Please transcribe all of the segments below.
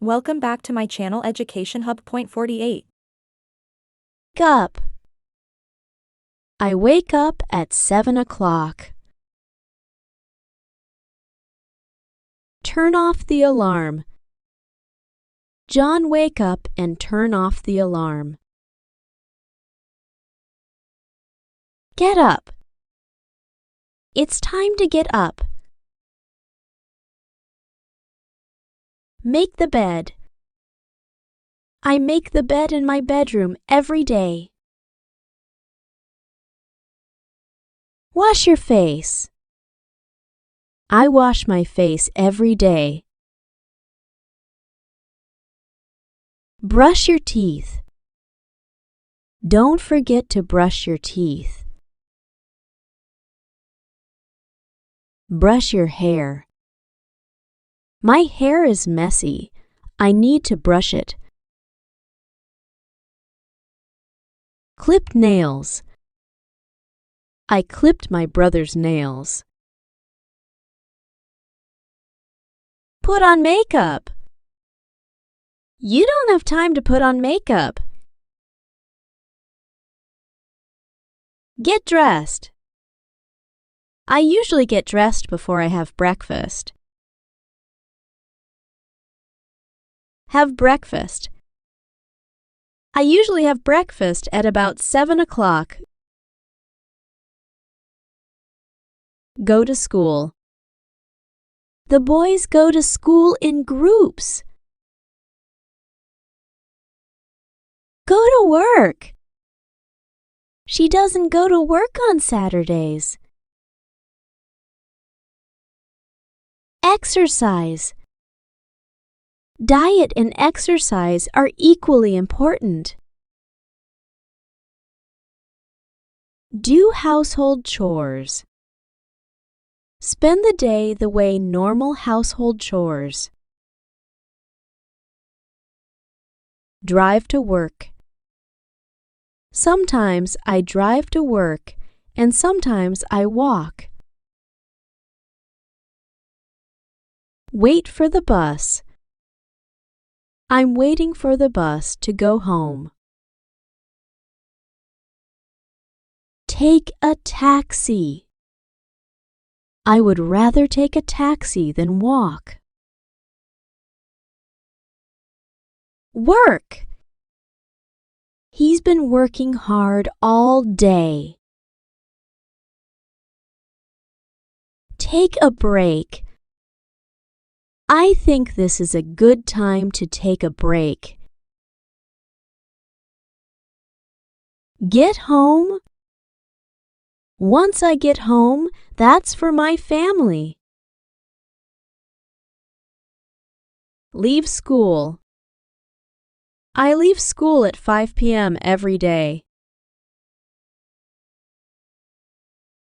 Welcome back to my channel Education Hub. Point 48. Wake up. I wake up at 7 o'clock. Turn off the alarm. John, wake up and turn off the alarm. Get up. It's time to get up. Make the bed. I make the bed in my bedroom every day. Wash your face. I wash my face every day. Brush your teeth. Don't forget to brush your teeth. Brush your hair. My hair is messy. I need to brush it. Clip nails. I clipped my brother's nails. Put on makeup. You don't have time to put on makeup. Get dressed. I usually get dressed before I have breakfast. Have breakfast. I usually have breakfast at about 7 o'clock. Go to school. The boys go to school in groups. Go to work. She doesn't go to work on Saturdays. Exercise. Diet and exercise are equally important. Do household chores. Spend the day the way normal household chores. Drive to work. Sometimes I drive to work and sometimes I walk. Wait for the bus. I'm waiting for the bus to go home. Take a taxi. I would rather take a taxi than walk. Work. He's been working hard all day. Take a break. I think this is a good time to take a break. Get home. Once I get home, that's for my family. Leave school. I leave school at 5 p.m. every day.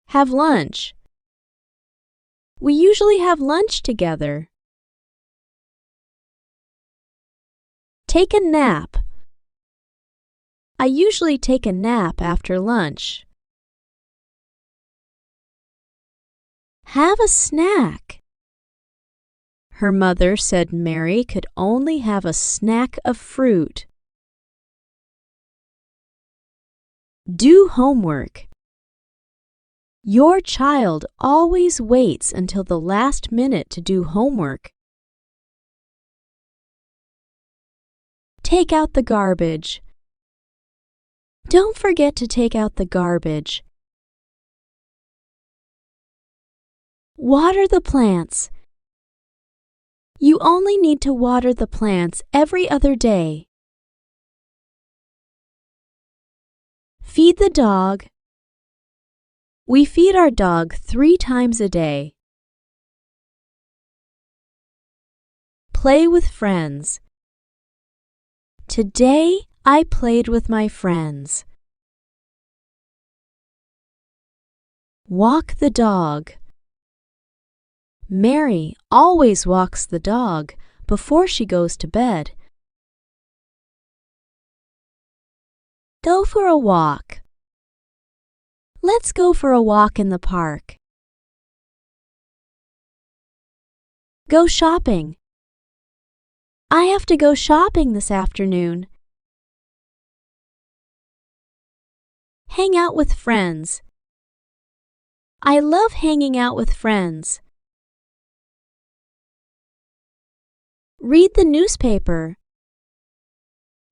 Have lunch. We usually have lunch together. Take a nap. I usually take a nap after lunch. Have a snack. Her mother said Mary could only have a snack of fruit. Do homework. Your child always waits until the last minute to do homework. Take out the garbage. Don't forget to take out the garbage. Water the plants. You only need to water the plants every other day. Feed the dog. We feed our dog 3 times a day. Play with friends. Today I played with my friends. Walk the dog. Mary always walks the dog before she goes to bed. Go for a walk. Let's go for a walk in the park. Go shopping. I have to go shopping this afternoon. Hang out with friends. I love hanging out with friends. Read the newspaper.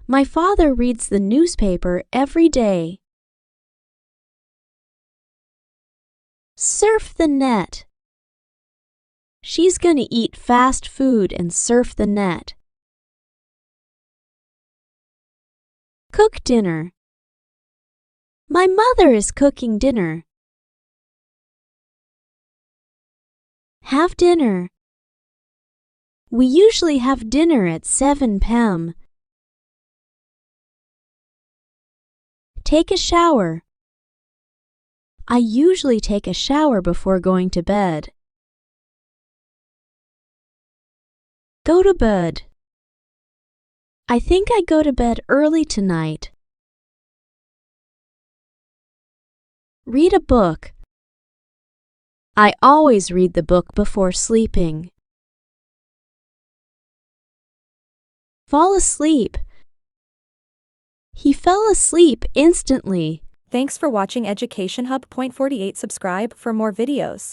My father reads the newspaper every day. Surf the net. She's gonna eat fast food and surf the net. Cook dinner. My mother is cooking dinner. Have dinner. We usually have dinner at 7 p.m. Take a shower. I usually take a shower before going to bed. Go to bed. I think I go to bed early tonight. Read a book. I always read the book before sleeping. Fall asleep. He fell asleep instantly. Thanks for watching Education Hub. Point 48. Subscribe for more videos.